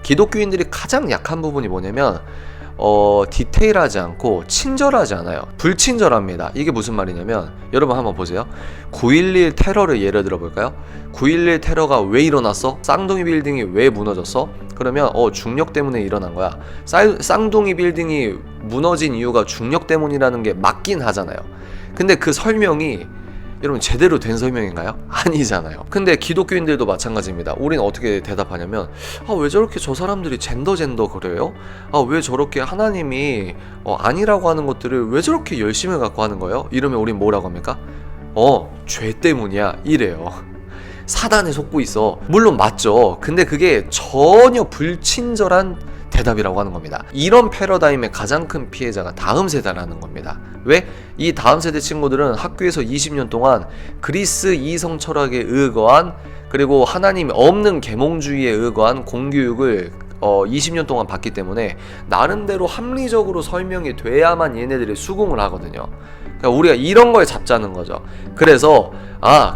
기독교인들이 가장 약한 부분이 뭐냐면 디테일하지 않고 친절하지 않아요. 불친절합니다. 이게 무슨 말이냐면 여러분 한번 보세요. 9.11 테러를 예를 들어 볼까요? 9.11 테러가 왜 일어났어? 쌍둥이 빌딩이 왜 무너졌어? 그러면 중력 때문에 일어난 거야. 쌍둥이 빌딩이 무너진 이유가 중력 때문이라는 게 맞긴 하잖아요. 근데 그 설명이 여러분 제대로 된 설명인가요? 아니잖아요. 근데 기독교인들도 마찬가지입니다. 우리는 어떻게 대답하냐면 왜 저렇게 저 사람들이 젠더 그래요? 왜 저렇게 하나님이 아니라고 하는 것들을 왜 저렇게 열심히 갖고 하는 거예요? 이러면 우린 뭐라고 합니까? 죄 때문이야 이래요. 사단에 속고 있어. 물론 맞죠. 근데 그게 전혀 불친절한 대답이라고 하는 겁니다. 이런 패러다임의 가장 큰 피해자가 다음 세대라는 겁니다. 왜? 이 다음 세대 친구들은 학교에서 20년 동안 그리스 이성 철학에 의거한, 그리고 하나님이 없는 계몽주의에 의거한 공교육을 20년 동안 받기 때문에 나름대로 합리적으로 설명이 돼야만 얘네들이 수긍을 하거든요. 그러니까 우리가 이런 걸 잡자는 거죠. 그래서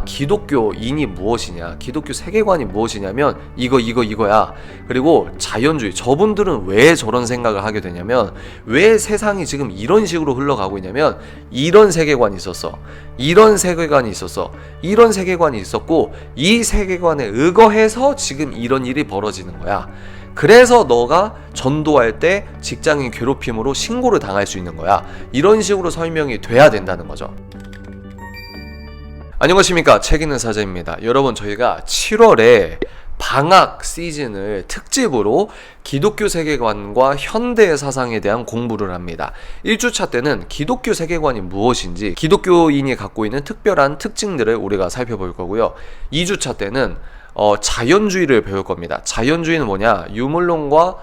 기독교인이 무엇이냐, 기독교 세계관이 무엇이냐면 이거야. 그리고 자연주의, 저분들은 왜 저런 생각을 하게 되냐면, 왜 세상이 지금 이런 식으로 흘러가고 있냐면 이런 세계관이 있었어, 이런 세계관이 있었어, 이런 세계관이 있었고 이 세계관에 의거해서 지금 이런 일이 벌어지는 거야. 그래서 너가 전도할 때 직장인 괴롭힘으로 신고를 당할 수 있는 거야. 이런 식으로 설명이 돼야 된다는 거죠. 안녕하십니까, 책 읽는 사자입니다. 여러분, 저희가 7월에 방학 시즌을 특집으로 기독교 세계관과 현대 사상에 대한 공부를 합니다. 1주차 때는 기독교 세계관이 무엇인지, 기독교인이 갖고 있는 특별한 특징들을 우리가 살펴볼 거고요. 2주차 때는 자연주의를 배울 겁니다. 자연주의는 뭐냐? 유물론과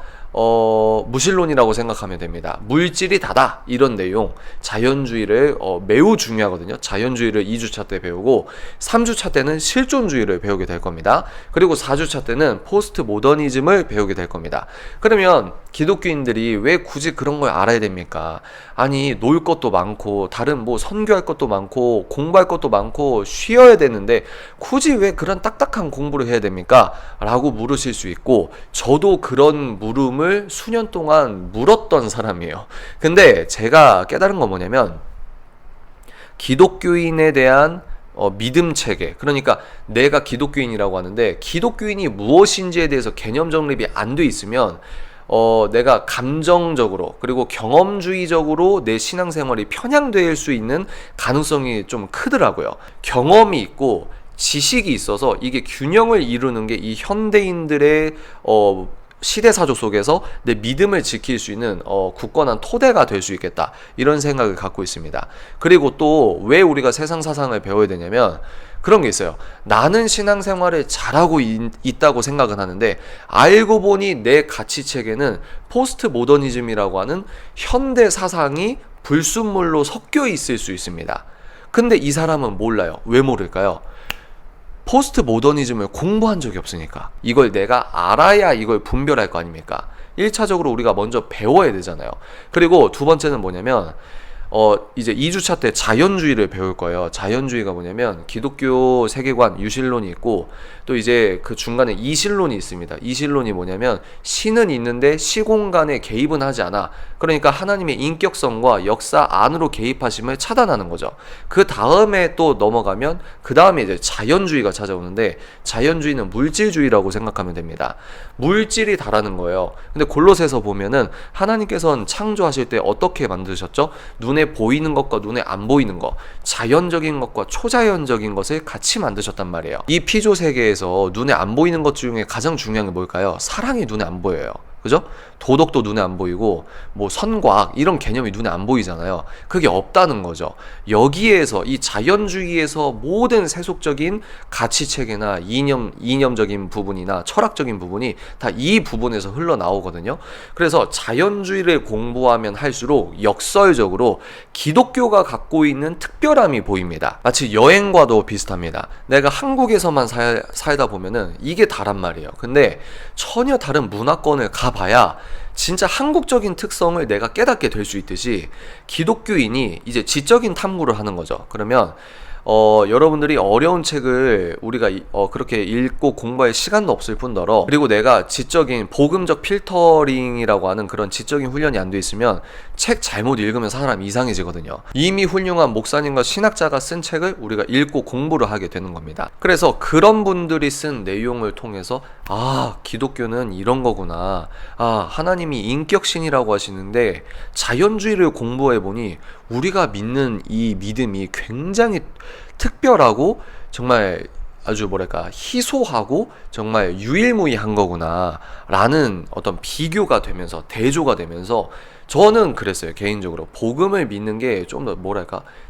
무신론이라고 생각하면 됩니다. 물질이 다다, 이런 내용. 자연주의를 매우 중요하거든요. 자연주의를 2주차 때 배우고 3주차 때는 실존주의를 배우게 될 겁니다. 그리고 4주차 때는 포스트 모더니즘을 배우게 될 겁니다. 그러면 기독교인들이 왜 굳이 그런 걸 알아야 됩니까? 아니, 놀 것도 많고 다른 선교할 것도 많고 공부할 것도 많고 쉬어야 되는데 굳이 왜 그런 딱딱한 공부를 해야 됩니까? 라고 물으실 수 있고, 저도 그런 물음을 수년 동안 물었던 사람이에요. 근데 제가 깨달은 건 뭐냐면, 기독교인에 대한 믿음 체계, 그러니까 내가 기독교인이라고 하는데 기독교인이 무엇인지에 대해서 개념 정립이 안 돼 있으면 내가 감정적으로 그리고 경험주의적으로 내 신앙생활이 편향될 수 있는 가능성이 좀 크더라고요. 경험이 있고 지식이 있어서 이게 균형을 이루는 게 이 현대인들의 시대사조 속에서 내 믿음을 지킬 수 있는 굳건한 토대가 될 수 있겠다, 이런 생각을 갖고 있습니다. 그리고 또 왜 우리가 세상 사상을 배워야 되냐면 그런 게 있어요. 나는 신앙생활을 잘하고 있다고 생각은 하는데 알고 보니 내 가치체계는 포스트 모더니즘이라고 하는 현대 사상이 불순물로 섞여 있을 수 있습니다. 근데 이 사람은 몰라요. 왜 모를까요? 포스트 모더니즘을 공부한 적이 없으니까. 이걸 내가 알아야 이걸 분별할 거 아닙니까? 1차적으로 우리가 먼저 배워야 되잖아요. 그리고 두 번째는 뭐냐면 이제 2주차 때 자연주의를 배울 거예요. 자연주의가 뭐냐면 기독교 세계관 유실론이 있고, 또 이제 그 중간에 이실론이 있습니다. 이실론이 뭐냐면 신은 있는데 시공간에 개입은 하지 않아. 그러니까 하나님의 인격성과 역사 안으로 개입하심을 차단하는 거죠. 그 다음에 또 넘어가면 그 다음에 이제 자연주의가 찾아오는데, 자연주의는 물질주의라고 생각하면 됩니다. 물질이 다라는 거예요. 근데 골로새서 보면은 하나님께서는 창조하실 때 어떻게 만드셨죠? 눈에 보이는 것과 눈에 안 보이는 것, 자연적인 것과 초자연적인 것을 같이 만드셨단 말이에요. 이 피조 세계에서 눈에 안 보이는 것 중에 가장 중요한 게 뭘까요? 사랑이 눈에 안 보여요. 그죠? 도덕도 눈에 안 보이고 선과 악 이런 개념이 눈에 안 보이잖아요. 그게 없다는 거죠. 여기에서 이 자연주의에서 모든 세속적인 가치체계나 이념적인 부분이나 철학적인 부분이 다 이 부분에서 흘러나오거든요. 그래서 자연주의를 공부하면 할수록 역설적으로 기독교가 갖고 있는 특별함이 보입니다. 마치 여행과도 비슷합니다. 내가 한국에서만 살다 보면은 이게 다란 말이에요. 근데 전혀 다른 문화권을 가봐야 진짜 한국적인 특성을 내가 깨닫게 될 수 있듯이, 기독교인이 이제 지적인 탐구를 하는 거죠. 그러면 여러분들이 어려운 책을 우리가 그렇게 읽고 공부할 시간도 없을 뿐더러, 그리고 내가 지적인 복음적 필터링이라고 하는 그런 지적인 훈련이 안 돼 있으면 책 잘못 읽으면 사람 이상해지거든요. 이미 훌륭한 목사님과 신학자가 쓴 책을 우리가 읽고 공부를 하게 되는 겁니다. 그래서 그런 분들이 쓴 내용을 통해서 기독교는 이런 거구나, 하나님이 인격신이라고 하시는데 자연주의를 공부해 보니 우리가 믿는 이 믿음이 굉장히 특별하고 정말 아주 희소하고 정말 유일무이한 거구나 라는 어떤 비교가 되면서, 대조가 되면서 저는 그랬어요. 개인적으로 복음을 믿는 게 좀 더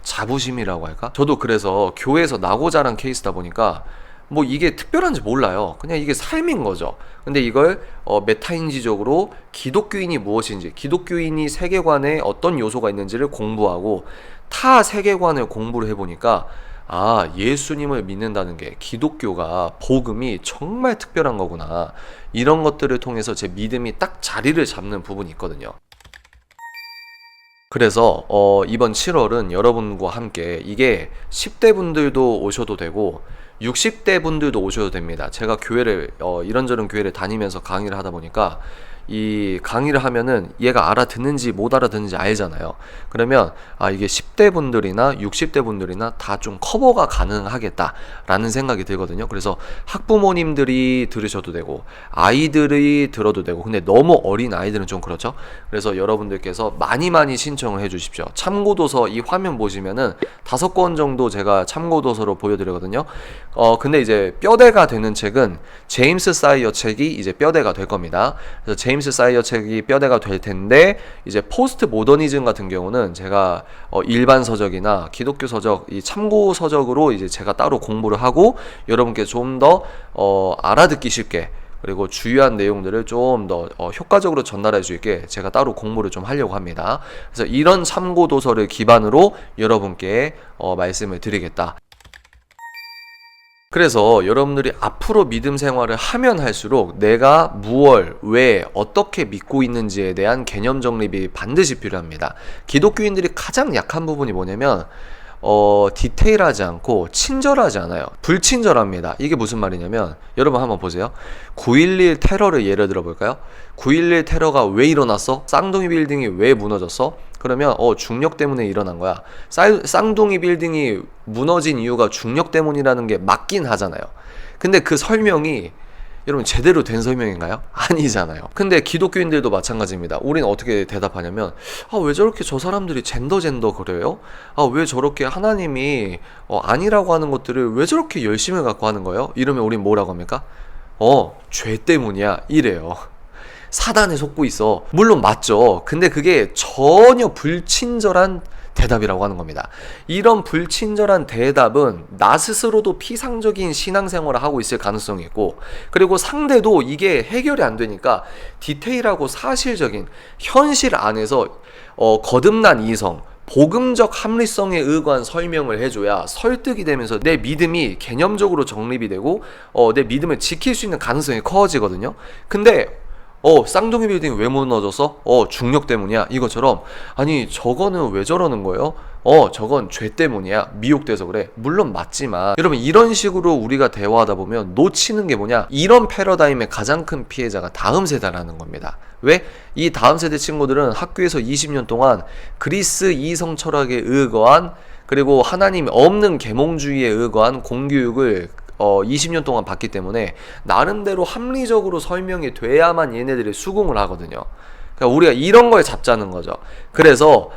자부심이라고 할까? 저도 그래서 교회에서 나고 자란 케이스다 보니까 뭐 이게 특별한지 몰라요. 그냥 이게 삶인 거죠. 근데 이걸 메타인지적으로 기독교인이 무엇인지, 기독교인이 세계관에 어떤 요소가 있는지를 공부하고 타 세계관을 공부를 해보니까 예수님을 믿는다는 게, 기독교가 복음이 정말 특별한 거구나, 이런 것들을 통해서 제 믿음이 딱 자리를 잡는 부분이 있거든요. 그래서 이번 7월은 여러분과 함께, 이게 10대 분들도 오셔도 되고 60대 분들도 오셔도 됩니다. 제가 교회를 이런저런 교회를 다니면서 강의를 하다 보니까 이 강의를 하면은 얘가 알아듣는지 못 알아듣는지 알잖아요. 그러면 이게 10대 분들이나 60대 분들이나 다 좀 커버가 가능하겠다라는 생각이 들거든요. 그래서 학부모님들이 들으셔도 되고 아이들이 들어도 되고, 근데 너무 어린 아이들은 좀 그렇죠. 그래서 여러분들께서 많이 신청을 해 주십시오. 참고도서 이 화면 보시면은 5권 정도 제가 참고도서로 보여드리거든요. 근데 이제 뼈대가 되는 책은 제임스 사이어 책이 이제 뼈대가 될 겁니다. 그래서 제임스 사이어 책이 뼈대가 될 텐데, 이제 포스트 모더니즘 같은 경우는 제가 일반 서적이나 기독교 서적, 이 참고 서적으로 이제 제가 따로 공부를 하고 여러분께 좀 더 알아듣기 쉽게, 그리고 주요한 내용들을 좀 더 효과적으로 전달할 수 있게 제가 따로 공부를 좀 하려고 합니다. 그래서 이런 참고 도서를 기반으로 여러분께 말씀을 드리겠다. 그래서 여러분들이 앞으로 믿음 생활을 하면 할수록 내가 무얼, 왜, 어떻게 믿고 있는지에 대한 개념 정립이 반드시 필요합니다. 기독교인들이 가장 약한 부분이 뭐냐면 디테일하지 않고 친절하지 않아요. 불친절합니다. 이게 무슨 말이냐면, 여러분 한번 보세요. 9.11 테러를 예를 들어 볼까요? 9.11 테러가 왜 일어났어? 쌍둥이 빌딩이 왜 무너졌어? 그러면 중력 때문에 일어난 거야. 쌍둥이 빌딩이 무너진 이유가 중력 때문이라는 게 맞긴 하잖아요. 근데 그 설명이 여러분 제대로 된 설명인가요? 아니잖아요. 근데 기독교인들도 마찬가지입니다. 우리는 어떻게 대답하냐면, 왜 저렇게 저 사람들이 젠더 그래요? 왜 저렇게 하나님이 아니라고 하는 것들을 왜 저렇게 열심을 갖고 하는 거예요? 이러면 우린 뭐라고 합니까? 죄 때문이야, 이래요. 사단에 속고 있어. 물론 맞죠. 근데 그게 전혀 불친절한 대답이라고 하는 겁니다. 이런 불친절한 대답은 나 스스로도 피상적인 신앙생활을 하고 있을 가능성이 있고, 그리고 상대도 이게 해결이 안 되니까 디테일하고 사실적인 현실 안에서 거듭난 이성, 복음적 합리성에 의거한 설명을 해줘야 설득이 되면서 내 믿음이 개념적으로 정립이 되고 내 믿음을 지킬 수 있는 가능성이 커지거든요. 근데 쌍둥이 빌딩 왜 무너졌어? 중력 때문이야. 이것처럼, 아니 저거는 왜 저러는 거예요? 저건 죄 때문이야. 미혹돼서 그래. 물론 맞지만, 여러분 이런 식으로 우리가 대화하다 보면 놓치는 게 뭐냐? 이런 패러다임의 가장 큰 피해자가 다음 세대라는 겁니다. 왜? 이 다음 세대 친구들은 학교에서 20년 동안 그리스 이성 철학에 의거한, 그리고 하나님이 없는 계몽주의에 의거한 공교육을 20년 동안 받기 때문에 나름대로 합리적으로 설명이 돼야만 얘네들이 수긍을 하거든요. 그러니까 우리가 이런 걸 잡자는 거죠. 그래서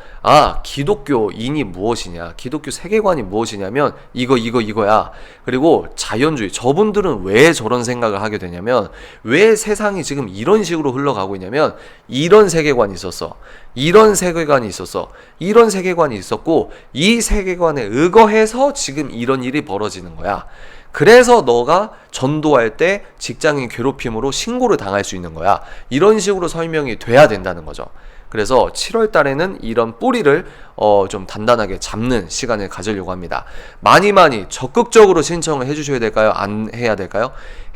기독교인이 무엇이냐, 기독교 세계관이 무엇이냐면 이거야. 그리고 자연주의, 저분들은 왜 저런 생각을 하게 되냐면, 왜 세상이 지금 이런 식으로 흘러가고 있냐면, 이런 세계관이 있었어, 이런 세계관이 있었어, 이런 세계관이 있었고, 이 세계관에 의거해서 지금 이런 일이 벌어지는 거야. 그래서 너가 전도할 때 직장인 괴롭힘으로 신고를 당할 수 있는 거야. 이런 식으로 설명이 돼야 된다는 거죠. 그래서 7월 달에는 이런 뿌리를 좀 단단하게 잡는 시간을 가지려고 합니다. 많이 적극적으로 신청을 해주셔야 될까요? 안 해야 될까요?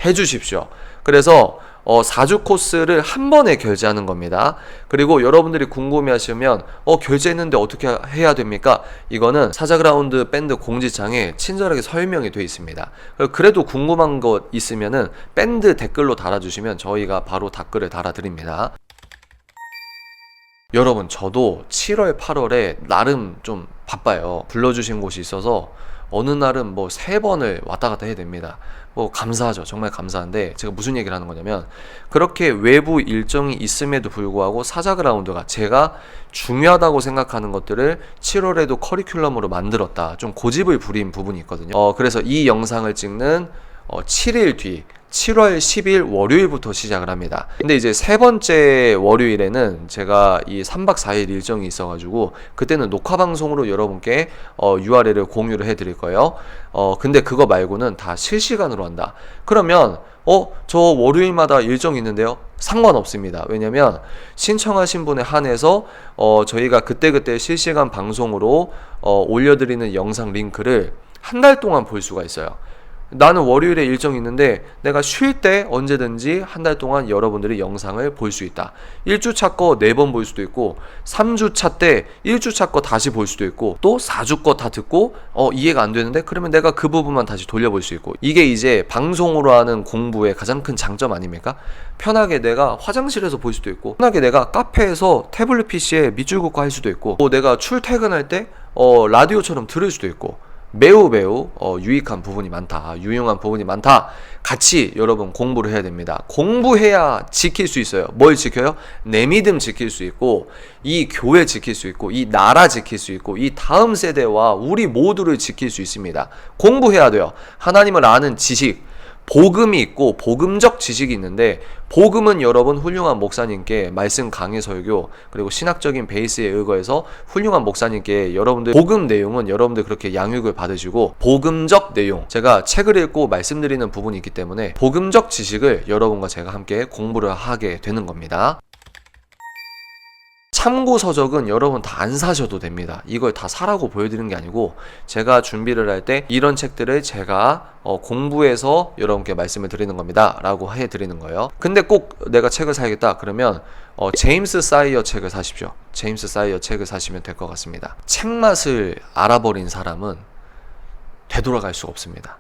해주십시오. 그래서 4주 코스를 한 번에 결제하는 겁니다. 그리고 여러분들이 궁금해하시면 결제했는데 어떻게 해야 됩니까? 이거는 사자그라운드 밴드 공지창에 친절하게 설명이 되어 있습니다. 그래도 궁금한 것 있으면은 밴드 댓글로 달아주시면 저희가 바로 댓글을 달아드립니다. 여러분, 저도 7월 8월에 나름 좀 바빠요. 불러주신 곳이 있어서 어느 날은 뭐 3번을 왔다 갔다 해야 됩니다. 뭐 감사하죠. 정말 감사한데, 제가 무슨 얘기를 하는 거냐면, 그렇게 외부 일정이 있음에도 불구하고 사자그라운드가 제가 중요하다고 생각하는 것들을 7월에도 커리큘럼으로 만들었다, 좀 고집을 부린 부분이 있거든요. 그래서 이 영상을 찍는 7일 뒤 7월 10일 월요일부터 시작을 합니다. 근데 이제 3번째 월요일에는 제가 이 3박 4일 일정이 있어가지고 그때는 녹화방송으로 여러분께 URL을 공유를 해드릴 거예요. 근데 그거 말고는 다 실시간으로 한다. 그러면 저 월요일마다 일정이 있는데요? 상관없습니다. 왜냐면 신청하신 분에 한해서 저희가 그때그때 실시간 방송으로 올려드리는 영상 링크를 한 달 동안 볼 수가 있어요. 나는 월요일에 일정이 있는데 내가 쉴 때 언제든지 한 달 동안 여러분들이 영상을 볼 수 있다. 1주차 거 4번 볼 수도 있고, 3주차 때 1주차 거 다시 볼 수도 있고, 또 4주 거 다 듣고 이해가 안 되는데 그러면 내가 그 부분만 다시 돌려볼 수 있고. 이게 이제 방송으로 하는 공부의 가장 큰 장점 아닙니까? 편하게 내가 화장실에서 볼 수도 있고, 편하게 내가 카페에서 태블릿 PC에 밑줄 긋고 할 수도 있고, 또 내가 출퇴근할 때 라디오처럼 들을 수도 있고, 매우 유익한 부분이 많다, 유용한 부분이 많다. 같이 여러분 공부를 해야 됩니다. 공부해야 지킬 수 있어요. 뭘 지켜요? 내 믿음 지킬 수 있고, 이 교회 지킬 수 있고, 이 나라 지킬 수 있고, 이 다음 세대와 우리 모두를 지킬 수 있습니다. 공부해야 돼요. 하나님을 아는 지식, 복음이 있고 복음적 지식이 있는데, 복음은 여러분 훌륭한 목사님께 말씀 강해 설교, 그리고 신학적인 베이스에 의거해서 훌륭한 목사님께 여러분들 복음 내용은 여러분들 그렇게 양육을 받으시고, 복음적 내용, 제가 책을 읽고 말씀드리는 부분이 있기 때문에 복음적 지식을 여러분과 제가 함께 공부를 하게 되는 겁니다. 참고 서적은 여러분 다 안 사셔도 됩니다. 이걸 다 사라고 보여드리는 게 아니고, 제가 준비를 할 때 이런 책들을 제가 공부해서 여러분께 말씀을 드리는 겁니다 라고 해드리는 거예요. 근데 꼭 내가 책을 사야겠다 그러면 제임스 사이어 책을 사십시오. 제임스 사이어 책을 사시면 될 것 같습니다. 책 맛을 알아버린 사람은 되돌아갈 수가 없습니다.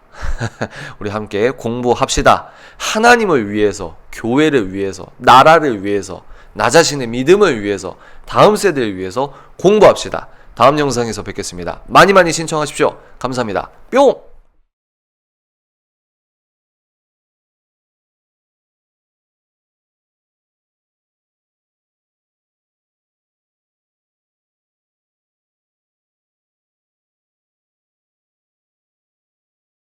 우리 함께 공부합시다. 하나님을 위해서, 교회를 위해서, 나라를 위해서, 나 자신의 믿음을 위해서, 다음 세대를 위해서 공부합시다. 다음 영상에서 뵙겠습니다. 많이 신청하십시오. 감사합니다. 뿅!